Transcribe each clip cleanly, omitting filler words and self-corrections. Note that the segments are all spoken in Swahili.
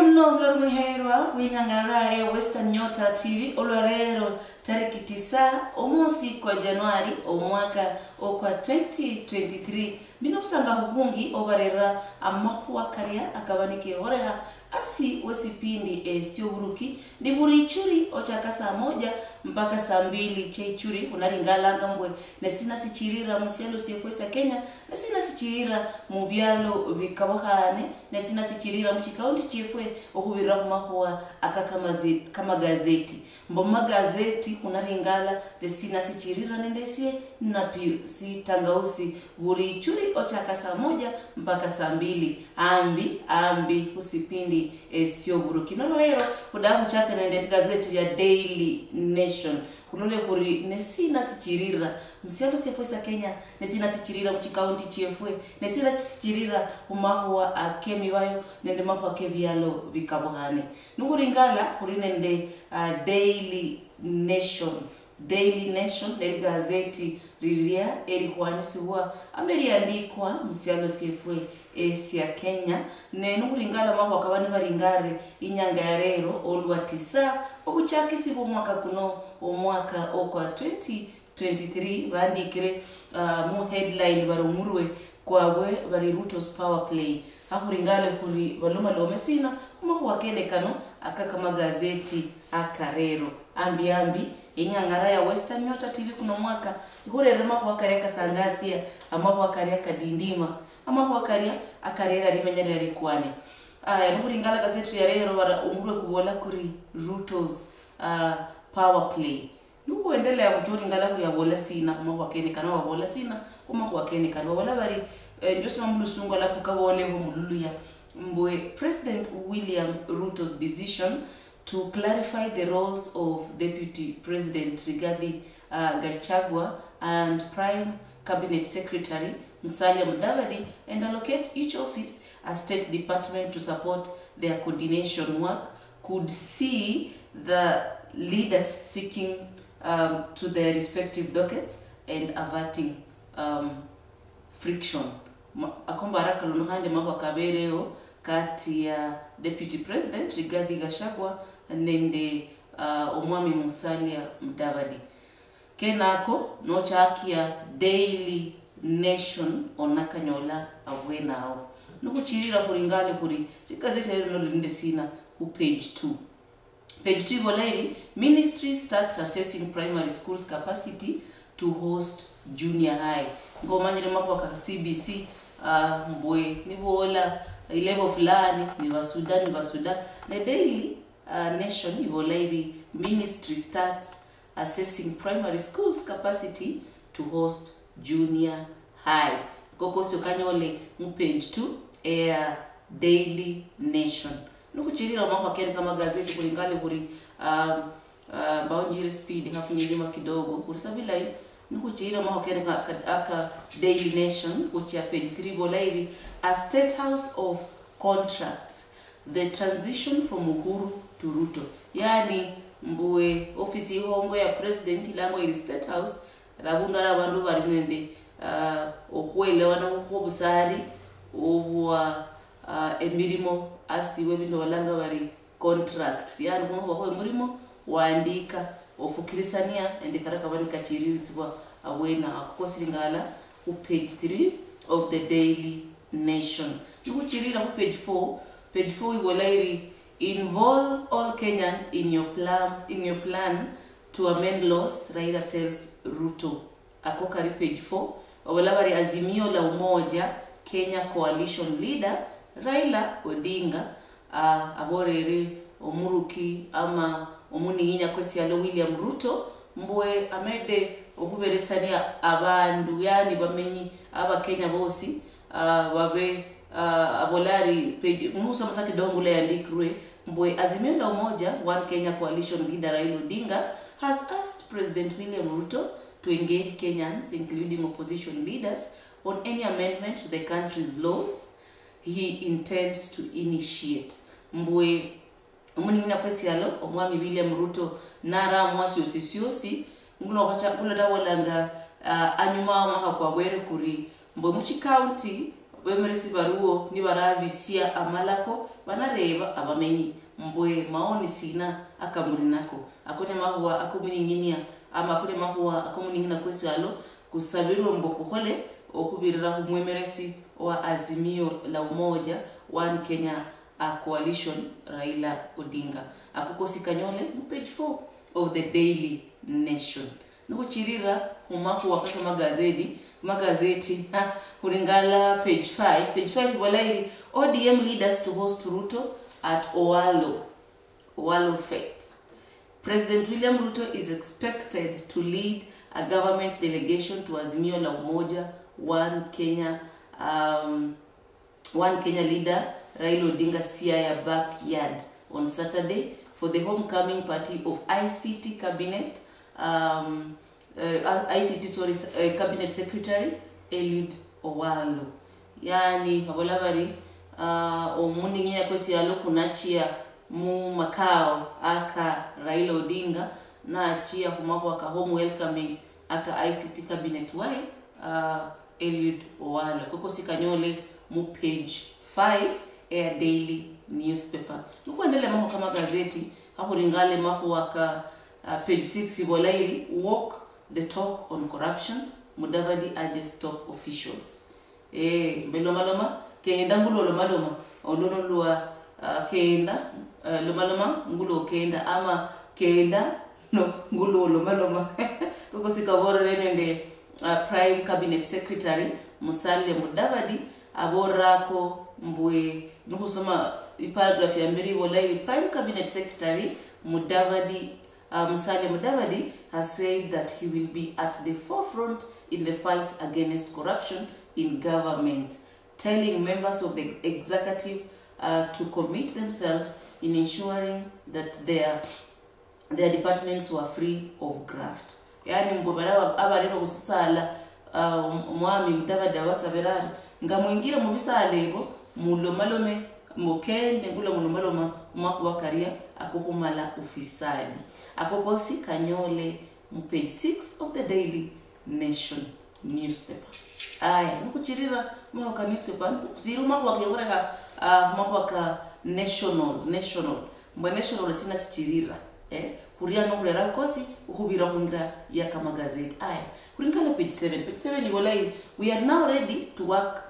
Mno mlorumwe herwa winyangara Western Nyota TV olwarero tariki 9 omusi kwa Januari omwaka okwa 2023 bino kusanga hubungi obarera amakuwa karia akabanike horera asi wesipindi sio buruki ndi buri churi ochaka saa 1 mpaka saa 2 cheichuri unaringala ngambwe nesina sichirira musialo siefwesa Kenya nesina sichirira mubyalo bikabohane nesina sichirira mu county chefwe okubira kumakuwa kama gazeti mboma gazeti unaringala nesina sichirira nendesie na pio si tangausi buri churi ochaka saa 1 mpaka saa 2 ambi usipindi sio buruki no rero udabu chaka nende gazeti ya Daily Nation ulole kuri nesina sichirira msialo sefwesa Kenya nesina sichirira mu county chefwe nesina sichirira umahuwa akemi bayo nende mahuwa kebyalo bikabohane nukuringala kuri nende Daily Nation nende gazeti riria erihwanisiwa ameriandikwa msialo sefwe ya Kenya nenukuringala mahuwa kabani baringare inyanga ya rero olwa 9 obuchakisi bw'omwaka kuno omwaka okwa 2023 bandikire mu headline barumurwe kwabwe bari Ruto's power play akuringale kuri baloma lomesina kuma kano akakama gazeti akarero ambi ingangara ya Western Nyota TV kuno mwaka ihurere mahuwa karia kasangasia amahuwa karia kadindima amahuwa karia akarera rimenyere rikwane nukuringala gazeti ya rero bara umurwe kubola kuri Ruto's power play nukuendelea kujoringala kuri abola sina kuma kana wabola sina kuma kana wabola bari Joseph Mulusungu alafu kabole Luhya mbwe President William Ruto's decision to clarify the roles of Deputy President Rigathi Gachagua and Prime Cabinet Secretary Musalia Mudavadi and allocate each office a state department to support their coordination work could see the leaders seeking to their respective dockets and averting friction. Akomba haraka lunuhande mahuwa kabereo kati ya Deputy President Rigathi Gachagua nende omwami Musalia Mudavadi. Kenako no chakia Daily Nation onakanyola awenao. Nukuchirira kuringale kuri gazeti no rinde sina ku page 2. Page 2 volairi ministry starts assessing primary schools capacity to host junior high. Ngomanyire makwa ka CBC mbwe nibola level fulani ni basuda the Daily Nation volairi ministry starts assessing primary schools capacity to host junior high. Kokosi kanyole mu page 2 Daily Nation. Nukuchirira mambo akere kama gazeti kulingale kuri boundary speed hafu nyima kidogo kurisabila nukuchirira mambo akere aka Daily Nation kuchia page 3 bolairi a state house of contracts the transition from Uhuru to Ruto. Yani mbwe ofisi hongo ya president ilango ili state house rabundara bandu bari nende okwelewana okubusari obwa emirimo asiwe bindo balanga bari contracts yani kuno kwa murimo waandika ofukirisania endekara kabani kachiririswa awena akukosingala ku page 3 of the Daily Nation. Nukuchirira ku page 4 ibolairi involve all Kenyans in your plan to amend laws. Raila tells Ruto. Akokari page 4 obolavari azimio la umoja Kenya coalition leader Raila Odinga aborere omuruki ama omuninginya kwesi alo William Ruto mbwe amede okuberesania abandu yani bamenyi aba Kenya bosi babe abolari page musa masaki dongule yandikwe mbwe azimio la umoja one Kenya coalition leader Raila Odinga has asked President William Ruto to engage Kenyans including opposition leaders on any amendment to the country's laws he intends to initiate. Mbwe omunina kwesi alo omwami William Ruto nara mwasi osisiosi ngulo dawo langa anyuma mwaka kwa bwere kuri mbwe muchi county wemeresi baruo ni barabisia amalako banareba abamenyi mbwe maoni sina akamurinako akone mahwa akomuninginia ama akone mahwa akomuningina kwesalo kusabiro mboko hole okubirira kumwemeresi wa Azimio la Umoja One Kenya Coalition Raila Odinga akokosi kanyole page 4 of the Daily Nation nukuchirira humaku wakaka magazeti huringala page 5 walaili ODM leaders to host Ruto at Owalo Fete. President William Ruto is expected to lead a government delegation to Azimio la Umoja One Kenya leader Raila Odinga Siaya backyard on Saturday for the homecoming party of ICT cabinet cabinet secretary Eliud Owalo. Yani pabolabari omuninginya kwesi yalo kunachia mu makao aka Raila Odinga na achia kumako aka home welcoming aka ICT cabinet wai Eliud Owalo koko sikanyole mu page 5 Air Daily newspaper nukuendele maho kama gazeti hakuringale maho waka page 6 walairi walk the talk on corruption Mudavadi urges top officials beloma kenda ngulo lomaloma ololwa kenda lomaloma ngulo kenda ama kenda no ngulo lomaloma koko sikaboro renende prime cabinet secretary Musalia Mudavadi aborako mbwe nukusoma paragraph ya mbili walaili prime cabinet secretary Musalia Mudavadi has said that he will be at the forefront in the fight against corruption in government, telling members of the executive to commit themselves in ensuring that their departments were free of graft. Yani mbobara abarero kusala mwami Mudavadi wasaberari ngamwingira mu bisalebo mulomalome mukende ngulo mulomaloma mwakuwa karia akohumala ufisadi akokosi kanyole mu page 6 of the Daily Nation newspaper. Aya nukuchirira mwaka newspaper ziruma kwa kigoreka mwaka national mwa national sina sichirira kuria no kurera kosi ukubira kungira ya kama gazeti. Aya kuringala page 7 ni bolai we are now ready to work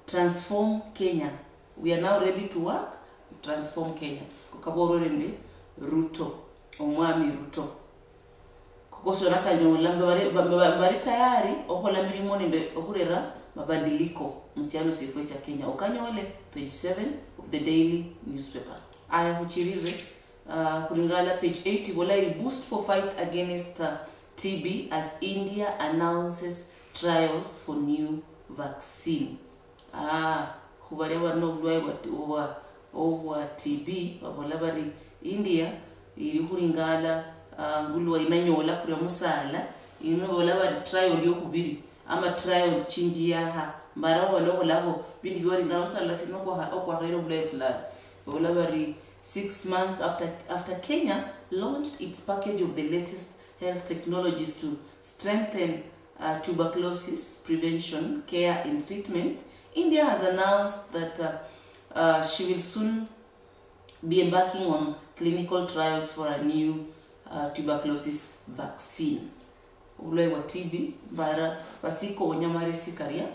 transform Kenya. We are now ready to work transform Kenya. Kukaboro rende Ruto omwami Ruto kokoso nakanyola mbari tayari ohola mirimo nende okurera mabadiliko msiano sifwesi ya Kenya okanyole page 7 of the Daily newspaper. Aya huchirire kuringala page 8 bolai boost for fight against TB as India announces trials for new vaccine. Kubarewa no blue wa TB babolabari India iri kuringala ngulwa inanyola kuri musala inobolabari trial yo kubiri ama trial chinji yaha mbara baloko labo bindi byori ngalo musala sinoko okwa rero blue flag babolabari 6 months after Kenya launched its package of the latest health technologies to strengthen tuberculosis prevention, care and treatment. India has announced that she will soon be embarking on clinical trials for a new tuberculosis vaccine. Ulwe wa TB bara basiko onyamare sikaria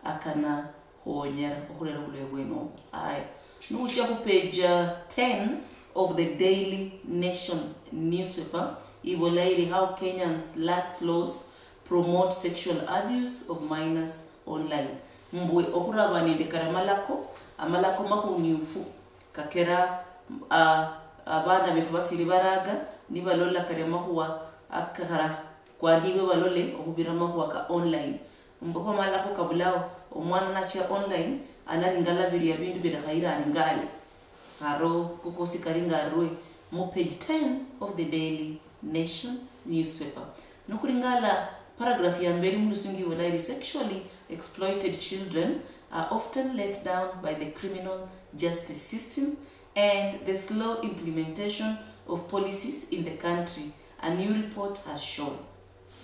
akana honyera okurera ulwe weno. Aya nucha ku page 10 of the Daily Nation newspaper ibolairi how Kenyans lax laws promote sexual abuse of minors online. Mbwe okurabani ndekara amalako mahunyufu kakera abana befubasiri baraga nibalola karema huwa akara kwa niwe balole okubira mahuwa ka online mboko malako kabulao omwana nacha online analingala biri ya bintu bira khaira alingale haro kukosi karinga roe mu page 10 of the Daily Nation newspaper nukuringala paragraph ya mbere mulusungi walairi sexually exploited children are often let down by the criminal justice system and the slow implementation of policies in the country, a new report has shown.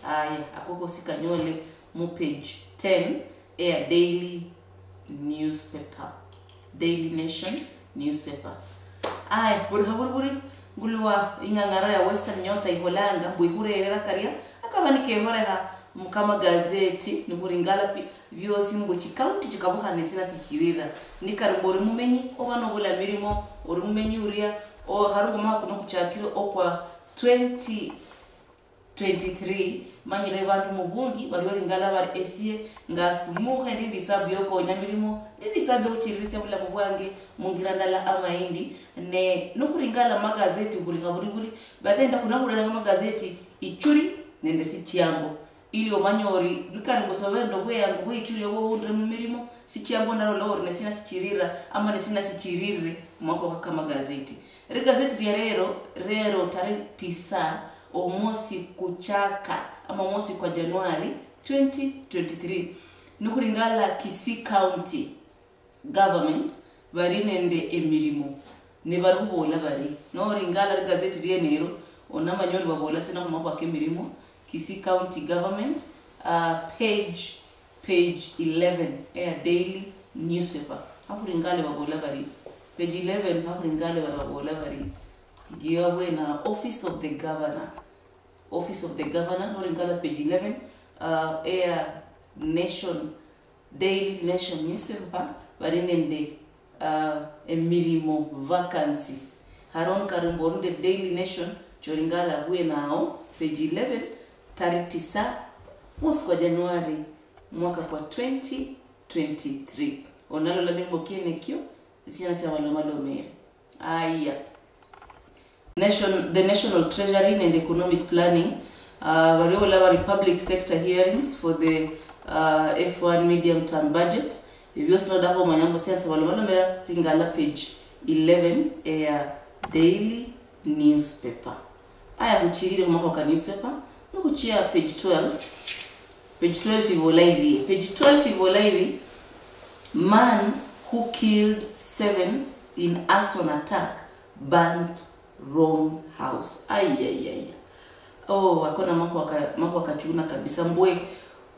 Aya akoko sikanyole mu page 10 Air Daily newspaper. Daily Nation newspaper. Ay, buri gulwa ingangara ya Western Nyota iholanga mbuihurera karia akabanike horeha mukama gazeti nukuringala byosi mbuchi county chikabuhane sina sikirira nikarimbori mumenyi obano bula mirimo ori mumenyi uria o haruguma kuno kuchakiro okwa 2023 manyire bantu mubungi bari ringala bari esie ngasumuhe ndi disabu yoko nyamirimo ndi disabu yochiririsa bula mubwange mungirandala amaindi ne nukuringala magazeti kuringa buri batenda kunahurira magazeti ichuri nende sichiambo ili omanyori nikarimbo sobendo bweyangu bwichuri wo undre mumirimo sichiambo naro lori nesina sichirira ama nesina sichirire mwako kama gazeti gazeti ya rero tarehe 9 omosi kuchaka ama mosi kwa Januari 2023 nukuringala Kisii County government bari nende emirimo ne bari kubola bari no ringala gazeti ryenero onamanyori babola sina kuma kwa kemirimo Kisii County government page 11 daily newspaper hakuringale babola bari page 11 hakuringale babola bari giwe na office of the governor no ringala page 11 nation daily nation newspaper bari nende emirimo vacancies haron karimboru the daily nation choringala bwe nao page 11 tarehe 9 mwezi wa Januari mwaka kwa 2023 onalo la mimo kiene kyo siansa malomere aya the national treasury and economic planning variola public sector hearings for the F1 medium term budget bibyosoda ho manyambo siansa malomere ringala page 11 daily newspaper aya kuchirire kwa newspaper nukuchia page 12 ivolairi man who killed 7 in arson attack burnt wrong house akona mako akachuna kabisa mbwe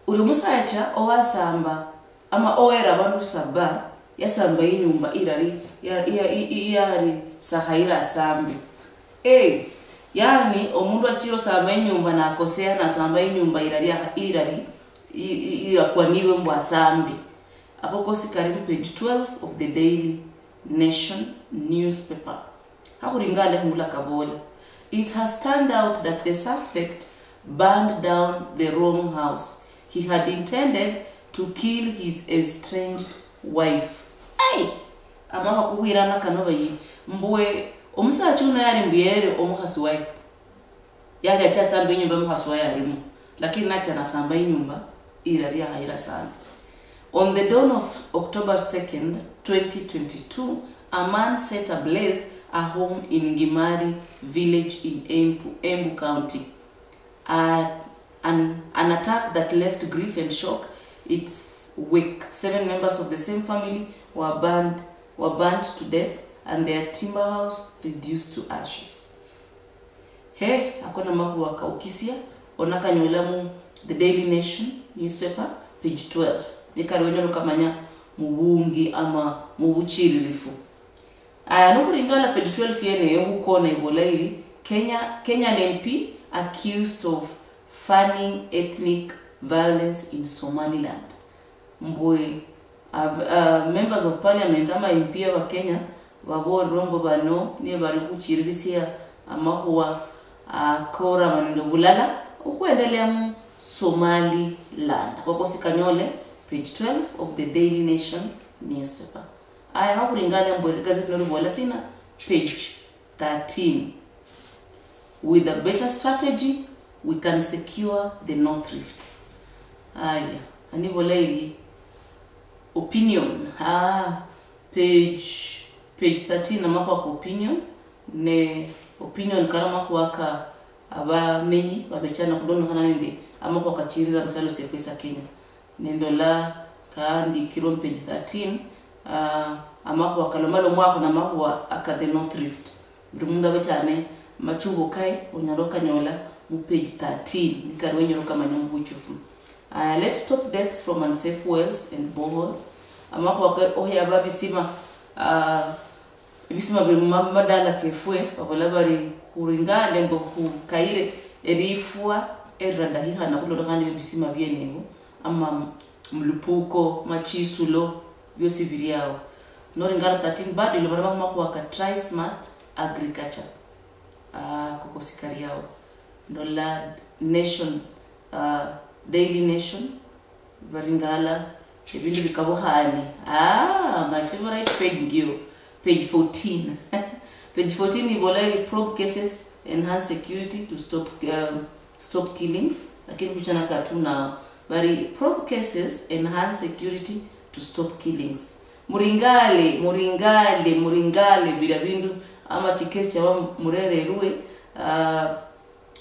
uri musacha owasamba ama owera bantu saba yasamba inyumba irari sahaira sambi yani omundu achiro samba inyumba na akosea na samba inyumba irari kwa niwe mbwa sambi apokosi karibu page 12 of the Daily Nation newspaper hakuringale ngula kabola. It has turned out that the suspect burned down the wrong house. He had intended to kill his estranged wife. Ama kuhirana kanova yi mbwe omusachuna yari mbiyere omuhasuwai yari achasamba inyumba omuhasuwai yarimu lakini nacha nasamba inyumba iraria haira sana. On the dawn of October 2nd, 2022, a man set ablaze a home in Ngimari village in Embu County. An attack that left grief and shock its wake. 7 members of the same family were burnt to death and their timber house reduced to ashes. Akona mahu wakaukisia onaka nyolamu the Daily Nation newspaper page 12. Nikarwenyo kamanya mubungi ama mubuchiririfu. Nukuringala page 12 yene hukona ibolairi Kenyan MP accused of fanning ethnic violence in Somaliland. Mbwe members of parliament ama MP wa Kenya wabo rombo bano ne bari kuchiririsia amahuwa kora manendo bulala ukuendelea mu Somaliland. Kwa sikanyole page 12 of the Daily Nation newspaper. Hakuringana mbwe gazeti noribola sina page 13. With a better strategy we can secure the North Rift. Anibola opinion. Page 13 amako opinion ne opinion karama kwaka abamenyi babechana kudono kana nende amako akachirira msalo sefesa Kenya nendola kandi kiro page 13 amako akalomalo mwako na mako aka the North Rift ndumunda bechane machubo kai onyaroka nyola mu page 13 nikarwenyo roka manyamu buchufu. Let's stop deaths from unsafe wells and boreholes. amahwa ohya babisima bisima bimadala kefwe babola bari kuringale ngo kukaire erifwa eradahiha na kulo kandi bisima byenego ama mlupuko machisulo byose biriao nori ngara 13 bado ile barama mahwa ka try smart agriculture kokosikari yao ndola nation daily nation baringala ebindu bikabohani my favorite page ngiro page 14 page 14 ibola probe cases enhance security to stop killings lakini kuchana katuna bari probe cases enhance security to stop killings muringale bila bindu ama chikesi ya murererwe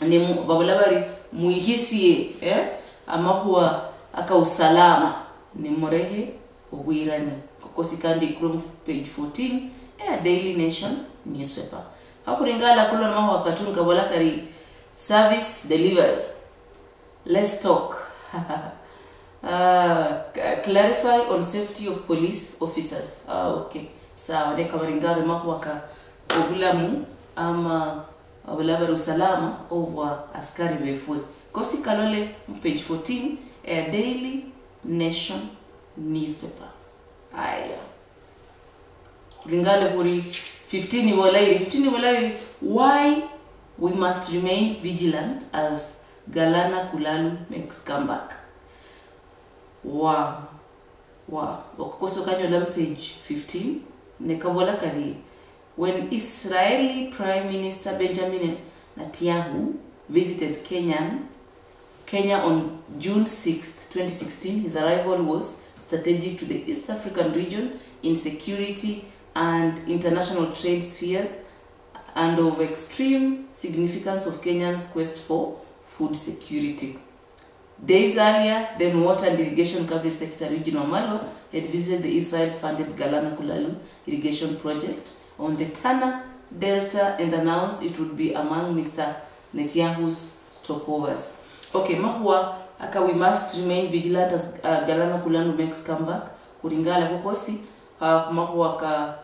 ni babola bari muihisie ama huwa aka usalama ni morehe ogwirani kokosikandi krom page 14 daily nation newspaper hakuringala kulo na maho katun kabola kari service delivery let's talk clarify on safety of police officers okay sawa de kabaringala maho ka ogulamu ama abulabara usalama owa askari befwe kosikalole page 14 daily nation newspaper aya kuringale kuri 15 walairi why we must remain vigilant as Galana Kulalu makes comeback. Wow wakoso kanyo page 15 nekabola kari when Israeli Prime Minister Benjamin Netanyahu visited Kenya on June 6th, 2016, his arrival was strategic to the East African region in security and international trade spheres and of extreme significance of Kenya's quest for food security. Days earlier, then Water and Irrigation Cabinet Secretary Eugene Wamalwa had visited the Israel-funded Galana Kulalu irrigation project on the Tana Delta and announced it would be among Mr. Netanyahu's stopovers. Okay, mahua aka we must remain vigilant as Galana Kulalu makes comeback. Kuringala kokosi mahua ka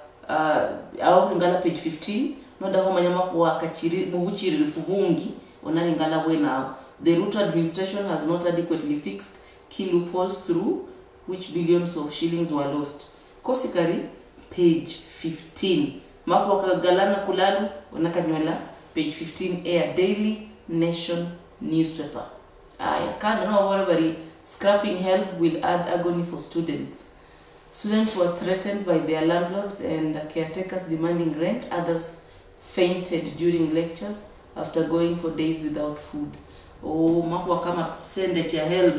au kuringala page 15 noda ho manyama kwa kachiri mubuchiri rifubungi onaringala wena. The Ruto administration has not adequately fixed key loopholes through which billions of shillings were lost. Kosikari page 15. Mahua ka Galana Kulalu onakanywala page 15 daily nation newspaper. I can't know whatever scrapping help will add agony for students. Students were threatened by their landlords and caretakers demanding rent. Others fainted during lectures after going for days without food. Oh, mahua kama sende cha help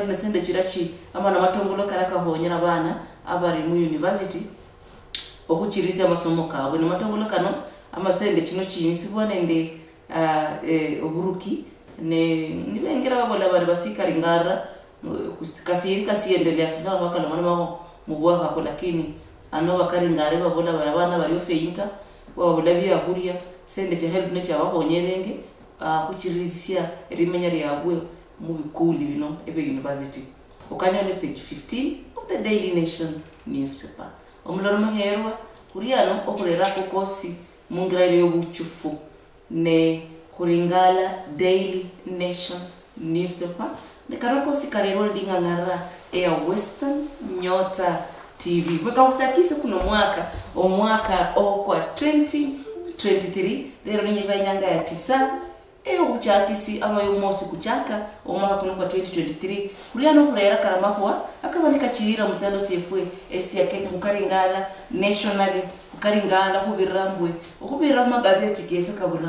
na sende chirachi ama na matongolo karaka honyera bana abari mu university okuchirisa amasomo kawe na matongolo kano ama sende chino chimisibone nde Obutuki ni bengera babola bari basikari ngara kasiendelea sana wakala mwana mubwa hako lakini ano bakari ngare babola barabana bari ofeinta babola bya kuria sende cha help ne cha bahonyerenge kuchirizisia rimenya ryabwe mu bikuli bino ebe university okanyole page 15 of the Daily Nation newspaper omuloro maherwa kuriano okurera kokosi mungira ile yobuchufu ne kuringala Daily Nation newspaper ne karoko sikarero dinga ngara Western Nyota TV mwaka utakise kuna mwaka kwa 2023 lero ni nyanga ya 9 uchakisi ama yumosi kuchaka omwaka kuno kwa 2023 kuriano kurera karamahwa akabanika chirira musando CFA esi ya Kenya kukaringala nationally kukaringala kubirambwe okubira magazeti kefe kaburi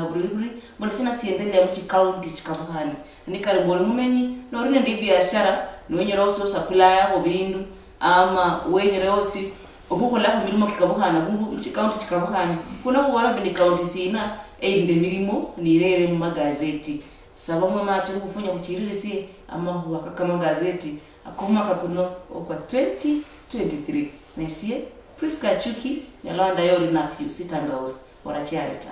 mbona sina siendelea mu county chikabahani ni karibole mumenyi norine ndi biashara nwenyera oso supplier obindu ama wenyera osi okukola ku mirimo kikabahana bungu mu county chikabahani kuna kuwara bini county sina einde mirimo nirere mu magazeti sabamwe macho kufunya kuchiririsi ama huwa kama gazeti akomaka kuno kwa 2023 nesie Prisca Achuki nyalanda yori na piu sitangaos orachiareta.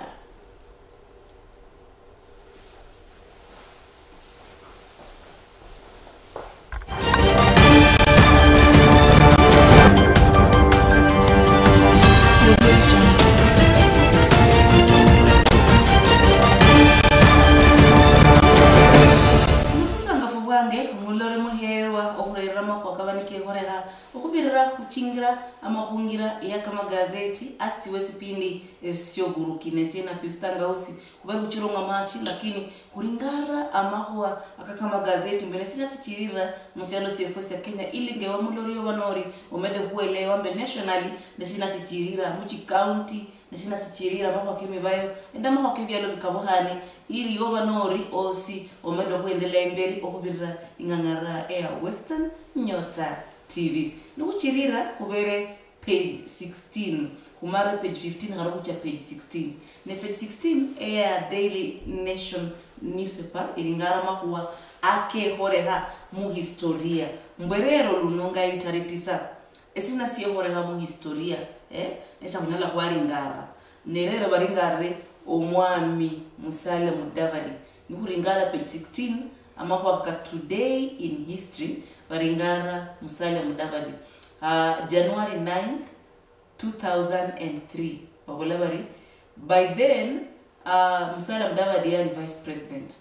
kuchirira ama kungira ya kama gazeti asiwe sipindi sio gurukine sina pistanga usi kubera kuchironga machi lakini kuringara ama huwa akakama gazeti mbele sina sichirira musiano CFS ya Kenya ili ngewa mulorio wanori umede huelewa mbe nationally na sina sichirira muchi county na sina sichirira mako kemibayo enda mako kebyalo bikabuhane ili yo wanori osi umede huendelea imberi okubirira ingangara ya Western Nyota TV. Nukuchirira kubere page 16. Kumare page 15 harakucha page 16. Ne page 16 ya Daily Nation newspaper ilingara makuwa ake horeha mu historia. Mberero lunonga itaritisa. Esina siye horeha mu historia. Esa kunala kwa ringara. Nerero baringare omwami Musalia Mudavadi. Nukuringara page 16 amakwa ka today in history baringara Musalia Mudavadi January 9th 2003 wabulabari. By then Musalia Mudavadi was vice president.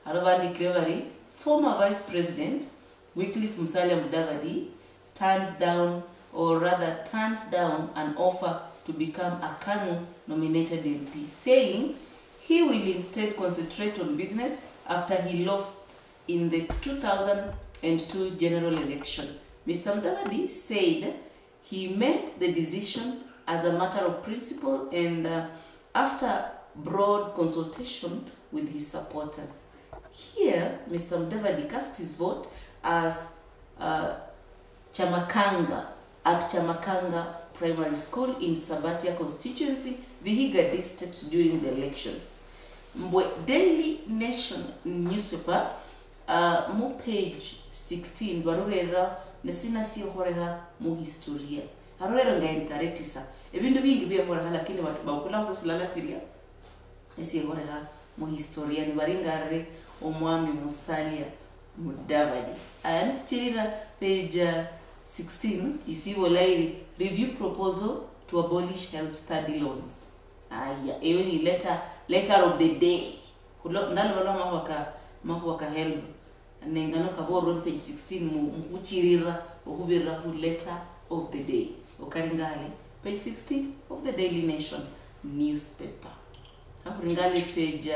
Harovandi Krevari, former vice president Wycliffe Musalia Mudavadi turns down an offer to become a KANU nominated MP, saying he will instead concentrate on business after he lost in the 2002 general election. Mr. Mudavadi said he made the decision as a matter of principle and after broad consultation with his supporters. Here, Mr. Mudavadi cast his vote as Chamakanga at Chamakanga Primary School in Sabatia constituency, Vihiga district during the elections. Daily Nation newspaper mu page 16 barurera nesina si horeha mu historia harorero ngaitaretisa ebintu bingi bye horeha lakini watu bakula usasilala siria esi horeha mu historia ni baringare omwami Musalia Mudavadi. And chirira page 16 isibo lairi review proposal to abolish help study loans. Eyo ni letter of the day. Ndalo balo mawaka help nengano kaboro page 16 mukuchirira okubirira ku letter of the day. Okaringale page 16 of the Daily Nation newspaper. Akuringale page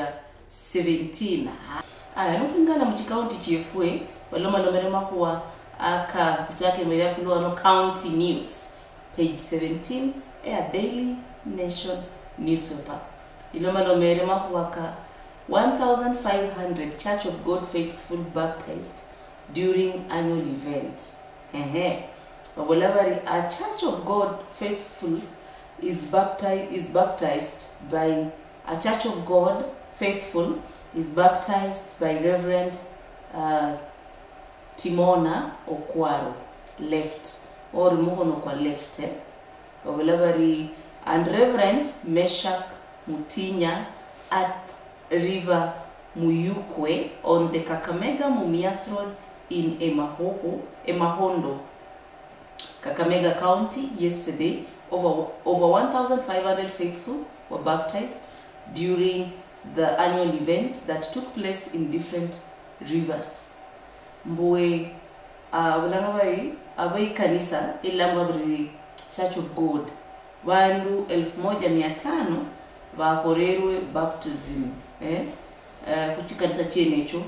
17. Nukuringala mu county chefwe baloma lomerema kuwa aka kutake melea kulwa no county news page 17 ya Daily Nation newspaper. Iloma lomerema kuwa ka 1,500 Church of God faithful baptized during annual event. A Church of God faithful is baptized by Reverend Timona Okwaro left or Muhono kwa left and Reverend Meshak Mutinya at River Muyukwe on the Kakamega Mumias Road in Emahondo, Kakamega County yesterday. Over 1,500 faithful were baptized during the annual event that took place in different rivers. Mbwe bulangabari abai kanisa ilangabari Church of God wandu 1500 bahorerwe baptism kuchikanisa chenecho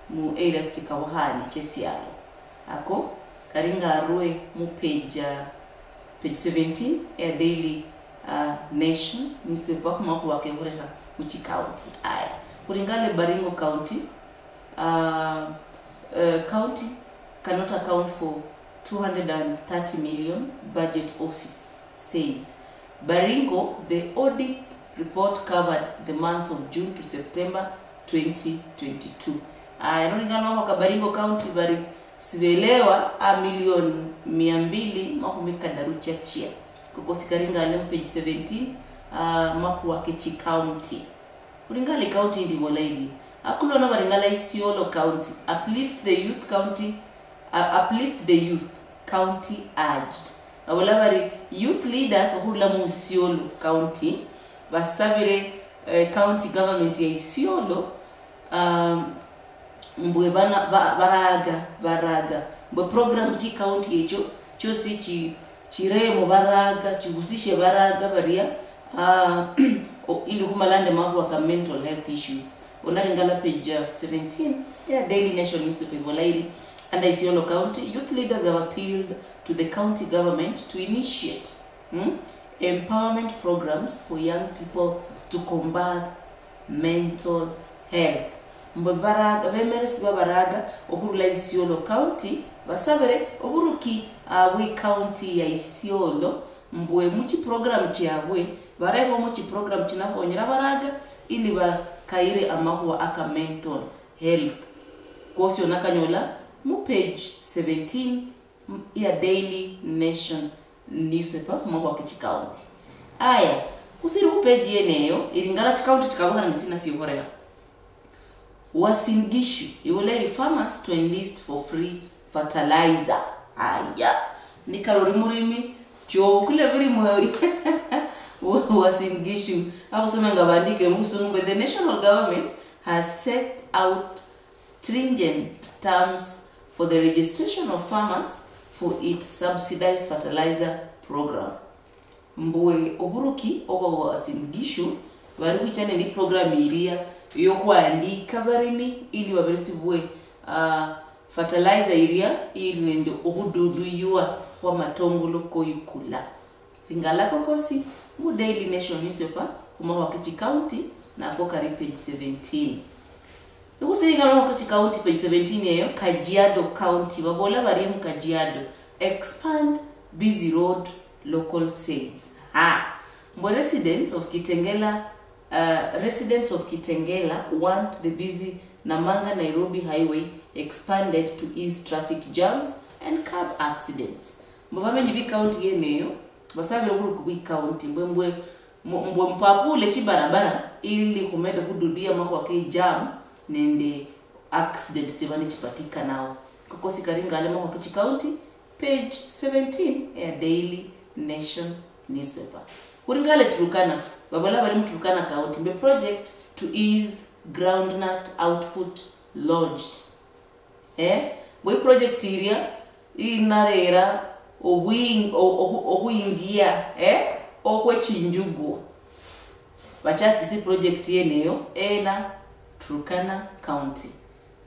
mu area stikawahani chesialo ako karingarwe mu page 17 ya Daily Nation newspaper mako wakehorera mu county aya kuringale Baringo County county cannot account for 230 million, budget office says. Baringo, the audit report covered the months of June to September 2022. Inoningana wako Baringo County bari sivelewa milioni 200 mahumika darucha chia. Kukosikaringa alem page 17 mahuwa kechi county. Uringali county ndi walaili. Akulona baringala Isiolo County. Uplift the youth county urged. Awalabari youth leaders ohula mu Isiolo County basabire county government ya Isiolo mbwe bana baraga mbwe program chi county echo chosi chiremo baraga chigusishe baraga baria ili kumalande mahwa ka mental health issues. Onaringala page 17 ya Daily Nation newspaper lairi. And Isiolo County, youth leaders have appealed to the county government to initiate empowerment programs for young people to combat mental health. Mbaraga, vemeresi baraga, ohurula Isiolo County, basabere, oburuki we county ya Isiolo, mbwe muchi program chiabwe, barego muchi program chinakonyera baraga, ili kaire amahua aka mental health. Kosyo nakanyola, mu page 17 ya Daily Nation newspaper kumangwa kichi county. Aya, kusiru page yeneyo, iringala chikaunti chikabuhana nisina sihorea. Wasingishu, iwoleli farmers to enlist for free fertilizer. Aya, nikarori murimi, chobu kule viri mwari. Wasingishu, abusumenga bandike musungu, the national government has set out stringent terms for the registration of farmers for its subsidized fertilizer program. Mbwe oburuki oba wasingishu bari kuchane ni program iria yo kwandika barimi ili baberesibwe fertilizer iria ili ndio obududu yuwa kwa matongolo koyukula. Lingala kokosi mu Daily Nation newspaper kuma wakichi county na ko kari page 17. Nukusiga wakichi county page 17 yeyo Kajiado County wabola bari mu Kajiado expand busy road local says. Residents of Kitengela want the busy Namanga Nairobi highway expanded to ease traffic jams and curb accidents. Mbame njibi county yeneyo basabira buru kubi county mbwe mpapule chibarabara ili kumeda kududia makwa ke jam nende accidents tibani chipatika nao. Kokosi karinga ale makwa kichi county page 17 ya Daily Nation newspaper. Uringale Turkana, babala bari Turkana county, the project to ease groundnut output launched. Boy project area inarera ohuingia okwe bachaki si project yeneyo na Turkana county.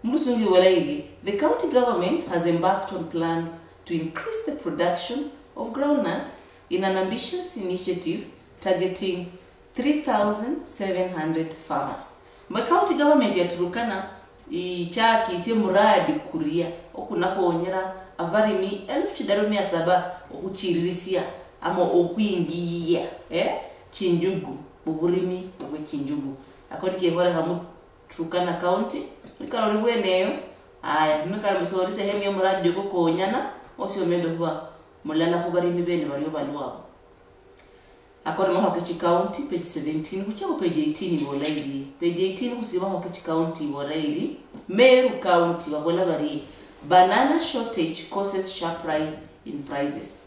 Mbusungi walaigi, the county government has embarked on plans to increase the production of groundnuts in an ambitious initiative targeting 3,700 farmers. My county government ya Turkana ichaki isi muradi kuria okunako onyera avarimi 1,700 okuchirisia ama okuingia chinjugu buburimi bwe chinjugu akoni kehore hamu Turkana county nikarori bweneyo aya nikara musori sehemu ya muradi ko onyana osio mendo huwa mulana fubarimi bene bariyo balwabo. According to Western County page 17 kuchako page 18 iwolairi page 18 kusiba Western County iwolairi Meru County wabola bari banana shortage causes sharp rise in prices.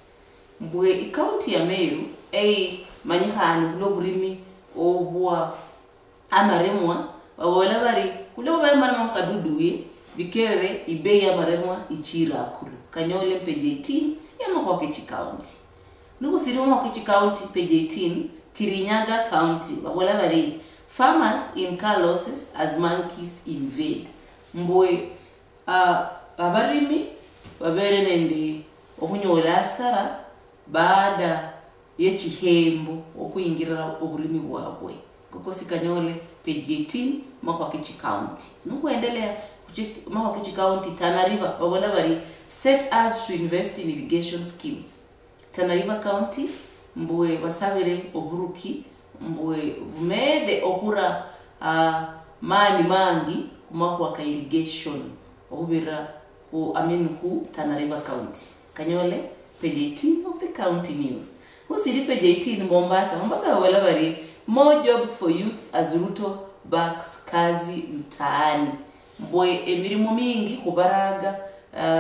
Mbwe county ya Meru manyihanu loburimi obwa amaremwa wabola bari kulo bari marama kaduduye bikerere ibei ya maremwa ichira akuru kanyole page 18 ya Western County. Nuko sirimu Western County page 18 Kirinyaga County wabola bari farmers incur losses as monkeys invade. Mbwe abarimi babere nende okunyola asara baada yechihembo okuingirira oburimi bwabwe. Koko sikanyole page 18 Western County. Nuko endelea Western County Tana River wabola bari state urged to invest in irrigation schemes. Tana River County mbwe basabire oburuki mbwe vumede ohura mani mangi kumakwa ka irrigation ohubira ku Tana River County. Kanyole page 18 of the county news. Usiri page 18 Mombasa wala bari more jobs for youth as Ruto backs kazi mtaani. Mbwe emirimo mingi kubaraga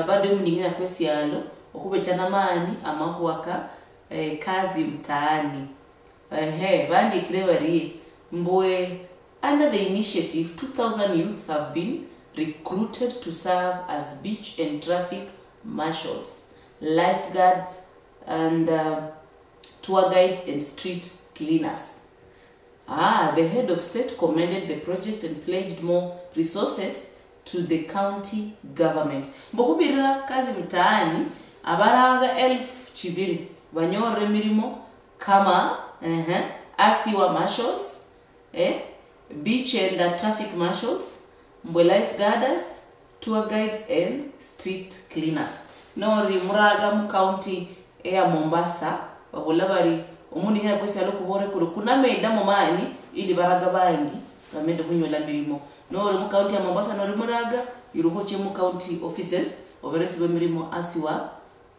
bado mningira kwesialo okubechana mani amahuaka kazi mtaani. Bandi kirewari mbwe under the initiative 2,000 youths have been recruited to serve as beach and traffic marshals, lifeguards, and tour guides and street cleaners. The head of state commended the project and pledged more resources to the county government. Mbokubirira kazi mtaani abaraga 1000 chibiri banyore mirimo kama asiwa marshals, beach and traffic marshals, mbwe lifeguarders, tour guides and street cleaners. Nori muraga mu county ya Mombasa babulabari umundi ngana kwese alo kubore kuru kuna meda momani ili baraga bangi bamende kunyola mirimo. Nori mu county ya Mombasa nori muraga iruhoche mu county offices oberesi be mirimo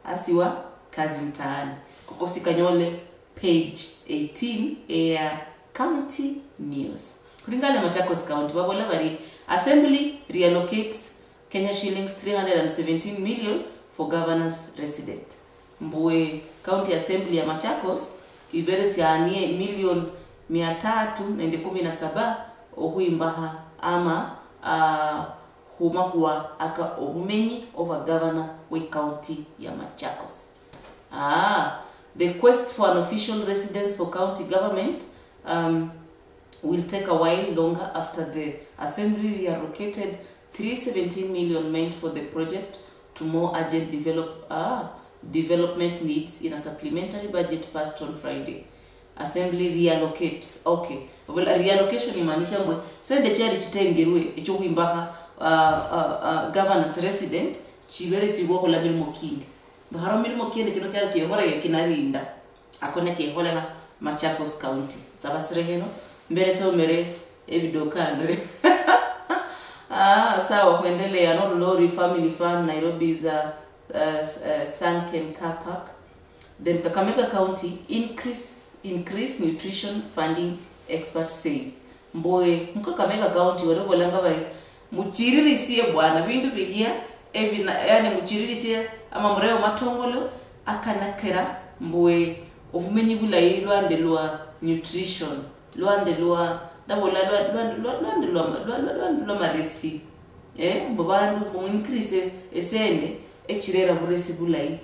asiwa kazi mtaani. Kokosi kanyole page 18 ya county news. Kuringale Machakos County babulabari assembly reallocates Kenya shillings 317 million for governors resident. Mbwe County Assembly ya Machakos iberesi anie million 317 ohuimbaha ama huwa aka obumenyi over governor we county ya Machakos. The quest for an official residence for county government will take a while longer after the assembly reallocated 317 million meant for the project to more urgent development needs in a supplementary budget passed on Friday. Assembly reallocates. Okay. Well, reallocation imaanisha mbwe sende chari chitengerwe echo kuimbaha governor's resident chibere siwo hola mirimo kindi. Baharo mirimo kindi kino kyari kihora ya kinarinda. Akone kihola Machakos County. Sabasire heno mbere so mere ebidokane. Sawa kuendelea no Lori Family Fund Nairobi's Sunken Car Park. Then Kakamega County increase nutrition funding, expert says. Mboe Kakamega County walobolanga bari muchiririsie bwana bintu bigia yani muchiririsie ama mureo matongolo akanakera mboe ovumenyi bulayi lwandelwa nutrition lwandelwa dabola lwa maresi mbobandu mu increase esende echirera buresi bulayi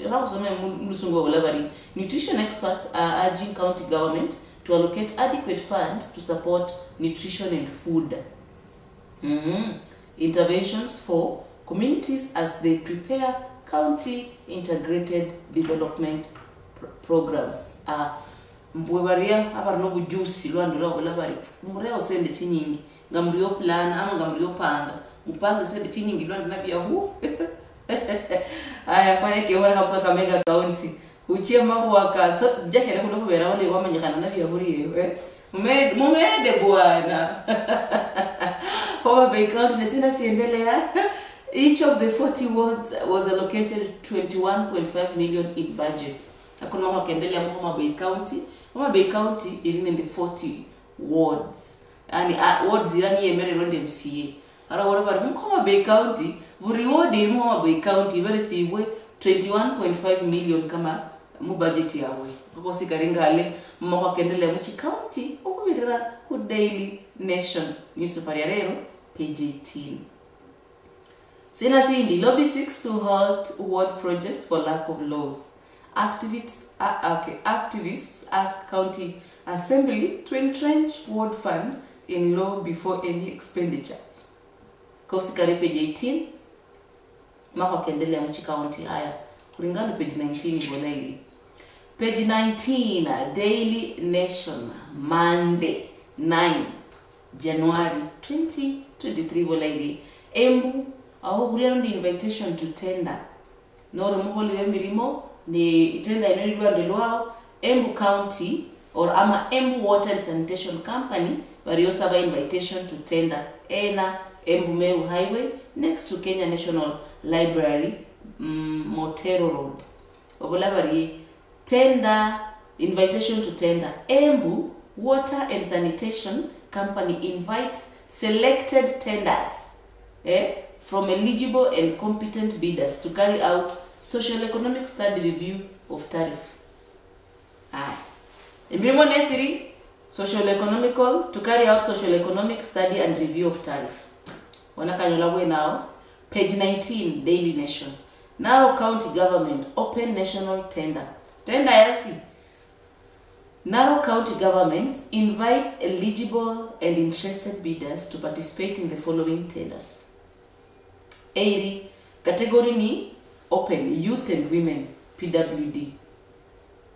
how some musungo olabari. Nutrition experts are urging county government to allocate adequate funds to support nutrition and food interventions for communities as they prepare county integrated development programs. Mbwebaria abarno bujusi lwandula olabari mureo sende chinyingi ngamuriyo plan ama ngamuriyo panga mupanga sende chinyingi lwanduna bya hu aya kwane ke hora hapo Kakamega County uchema huaka so jahera kulo kubera wale wamanyikana na bya buri mumede bwana Homa Bay County nesina siendelea. Each of the 40 wards was allocated 21.5 million in budget. Hakuna mama kaendelea Homa Bay County. Homa Bay County is in the 40 wards. Yani wards irani emere ronde MCA. Ara whatever Homa Bay County vuriwodi Homa Bay County very siwe 21.5 million kama mu budget yawe. Koko sikaringale mama kaendelea muchi county okumirira ku Daily Nation newspaper ya lero page 18. Sina Cindy lobby seeks to halt ward projects for lack of laws. Activists ask county assembly to entrench ward fund in law before any expenditure. Kosikari page 18. Mako kendelea mchi county haya. Kuringana page 19 walaili. Page 19 Daily Nation Monday 9 January 2023 walaili. Embu aho huriarundi invitation to tender. Noro muholi mirimo ni tender inolidwa ndelwao Embu County or ama Embu Water and Sanitation Company waliosaba invitation to tender ena Embu Meru Highway next to Kenya National Library Motero Road. Wabulabari tender invitation to tender. Embu Water and Sanitation Company invites selected tenders from eligible and competent bidders to carry out socio-economic study review of tariff. Emilimo Nesiri, socio-economical, to carry out socio-economic study and review of tariff. Wanakanyolagwe now, page 19, Daily Nation. Narok County Government open national tender. Tender yasi. Narok County Government invites eligible and interested bidders to participate in the following tenders. Eri, category ni open, youth and women, PWD,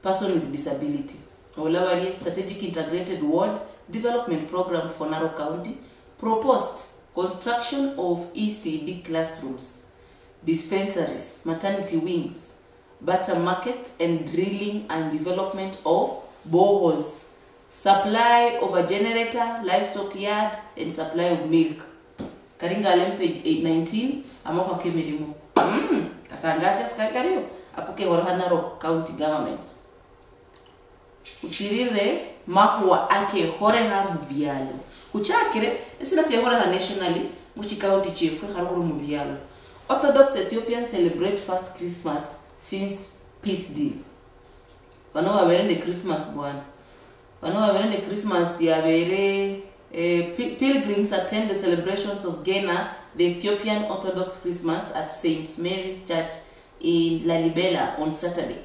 person with disability. Olawari, strategic integrated ward development program for Narok County, proposed construction of ECD classrooms, dispensaries, maternity wings, butter market, and drilling and development of boreholes, supply of a generator, livestock yard, and supply of milk. Karinga alem page 819, amoko kemirimo. Kasangasi askariyo, akuke waraha Narok County Government. Uchirire mahuwa ake horeha mubialo. Uchakire, esina siya horeha nationally, muchi county chief, harukuru mubialo. Orthodox Ethiopians celebrate first Christmas since peace deal. Wano waberende Christmas bwana. Wano waberende Christmas ya bere pilgrims attend the celebrations of Ghana, the Ethiopian Orthodox Christmas at St. Mary's Church in Lalibela on Saturday.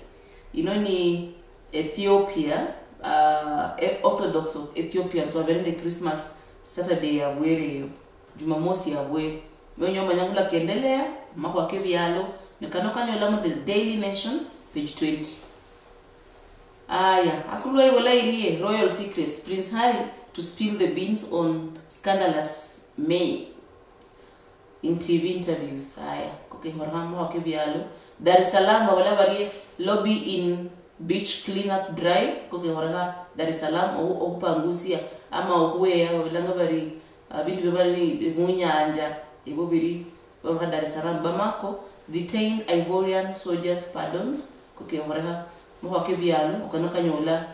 Ni Ethiopia, Orthodox of Ethiopia, so waberende Christmas Saturday ya were Jumamosi ya were. Wenyo manyangula kendelea, makwa kebialo, nekanoka nyolamu the Daily Nation, page 20. Aya, akulwa iwola iliye, Royal Secrets, Prince Harry to spill the beans on scandalous May in TV interviews. Aya, koke horhamu wakebialo. Dar es Salaam, wala bari lobby in beach cleanup drive, koke horha Dar es Salaam, opa ngusia, ama okuwe, walanga bari, bindu bebali munyanja, Ibobiri, Dar es Salaam, Bamako, detained Ivorian soldiers pardoned. Koke horeha mohake bialo okanoka nyola.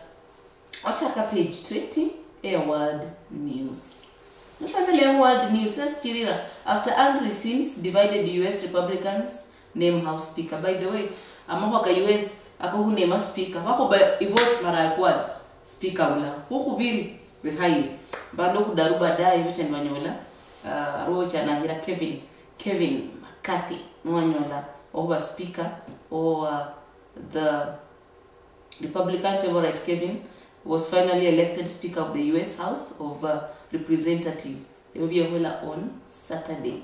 Ochaka page 20 World News. Nafadhali World News says Chirira after angry scenes divided US Republicans name House Speaker. By the way, amoka US ako name Speaker. Wako ba vote mara ya kwanza Speaker ula. Huku biri behai. Bado kudaruba dai wecha ni wanyola. Rocha na hira Kevin McCarthy Nwanyola over Speaker or the Republican favorite Kevin was finally elected Speaker of the US House of Representatives. It will be a hola on Saturday.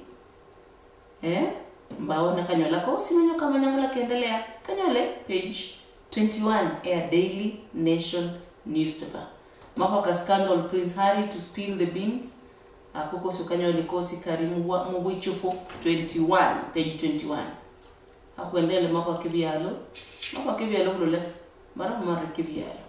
Mbaona kanyola ko simenyo kama nyamula kendelea kanyole page 21 Daily Nation newspaper. Mahoka scandal Prince Harry to spill the beans. Koko sukanyole kosi karimu mugwichufu 21 page 21. Hakuendele makwa kibialo kuloles mara kibialo.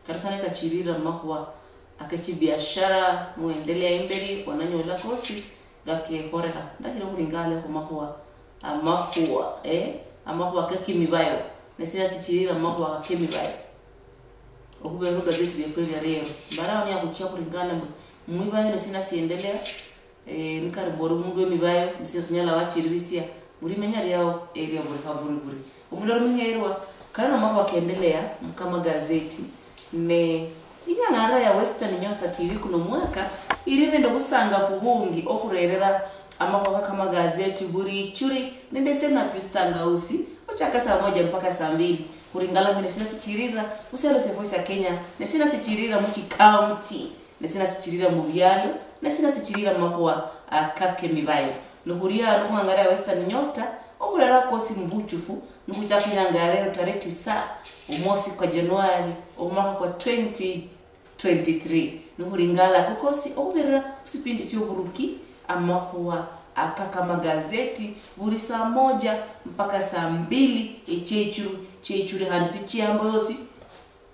Karasane kachirira makwa akachi biashara muendelea imberi wananyola kosi gake horeha ndahiro kuringale ko makwa amakwa kakimibayo nesina tichirira makwa kakimibayo okubero gazeti leferi ya rero barani ya kuchia kuringala mwibayo nesina siendelea nikari boru mungu emibayo nesina sunyala wachiririsia muri menyari yao area buri umuloro miherwa kana makwa kendelea kama gazeti ne ingangara ya Western Nyota TV kuno mwaka irine ndo busanga kubungi okurerera amakwa kama gazeti buri churi nende sena pistanga usi ochaka saa 1 mpaka saa 2 kuringala mine sina sichirira uselo se voice ya Kenya ne sina sichirira muchi county ne sina sichirira mubyalo ne sina sichirira makwa akake mibayo nuhuria nuhangara ya Western Nyota okurera kosi mbuchufu nukuchaka nyangara tarehe 9 umosi kwa Januari omwaka kwa 2023 nuhuringala kukosi oberera usipindi sio buruki amakwa akaka magazeti buri saa 1 mpaka saa 2 echechuri handisi chiambo yosi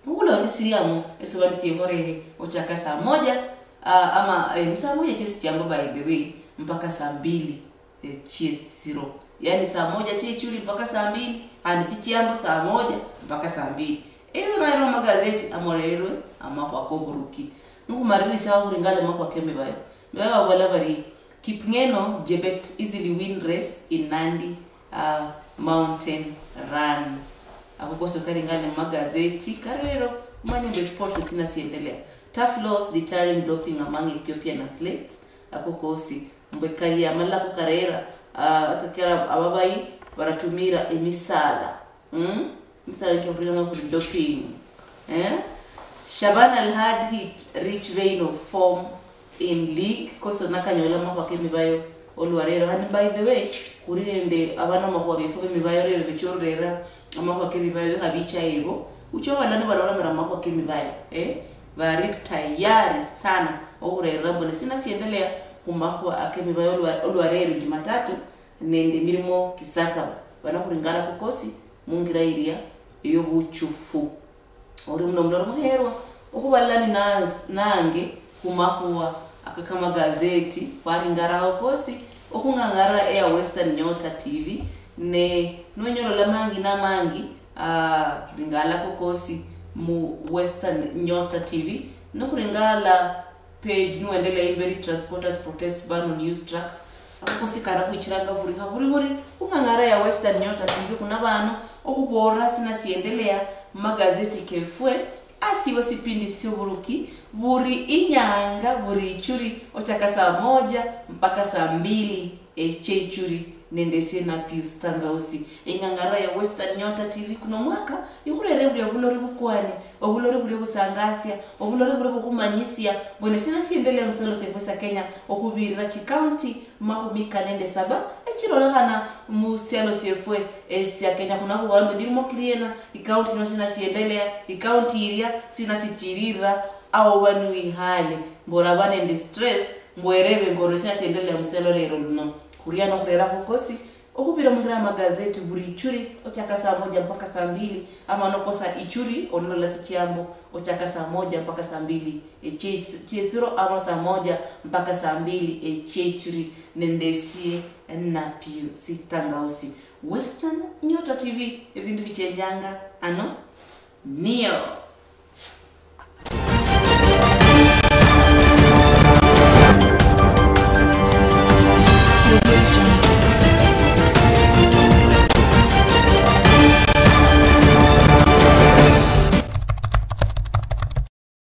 ulo ni siriamu esobani sihorehe ochaka saa 1 ama ni saa 1 chesi chiambo by the way mpaka saa 2 chesiro yani saa 1 chechuri mpaka saa 2 handisi chiambo saa 1 mpaka saa 2 ezo rairo magazeti amorerwe amakwa koburuki nukumariri sawa kuringala makwa kemebayo mewa wala bari Kipngeno Jebet easily win race in Nandi mountain run. Akukoso karingale magazeti karero manyembe sport sina siendelea. Tough loss deterring doping among Ethiopian athletes. Akukosi mbekali amala ku karera akakera ababai baratumira emisala misala ikabulanga ku doping Shaban had hit rich vein of form in league koso nakanyola mahwa kemibayo olwarero and by the way kurinde abana mahwa befo bemibayo rero bichorera amahwa kemibayo habicha ebo ucho balani balora mera mahwa kemibayo bari tayari sana okurera mbone sina siendelea kumahwa akemibayo olwarero Jumatatu nende mirimo kisasa bana kuringana kukosi mungira iria iyo buchufu uri muno muherwa okubalani nange kumahwa akakama gazeti waringara kosi okungangara ya Western Nyota TV ne nwenyolo la mangi na mangi ringala kokosi mu Western Nyota TV no kuringala page nuendele imberi transporters protest ban on news trucks akosi kara kuchiranga buri kungangara ya Western Nyota TV kuna bano okubora sina siendelea magazeti kefwe asiwe sipindi siuburuki buri inyanga buri ichuri ochaka saa 1 mpaka saa 2 chechuri nendese na Pius Tangausi ingangara ya Western Nyota TV kuna mwaka yukurere ya bulori bukwani obulori buri busangasya obulori buri bukumanyisya bone sina siendelea msalo tefosa Kenya okubirira chi county mahumika nende saba echirolehana muselo sefwe esya Kenya kuna kuwambe birimo kriena county no sina siendelea county iria sina sichirira au banu ihale mbora bane stress mbwerebe ngoro sina siendelea mselo rero no kuriana kurera kukosi okubira mungira magazeti buri ichuri ochaka saa 1 mpaka saa 2 ama nokosa ichuri onola sichiambo ochaka saa 1 mpaka saa 2 chesiro ama saa 1 mpaka saa 2 chechuri nendesie na Pius Tangausi Western Nyota TV ebindu bichenjanga ano nio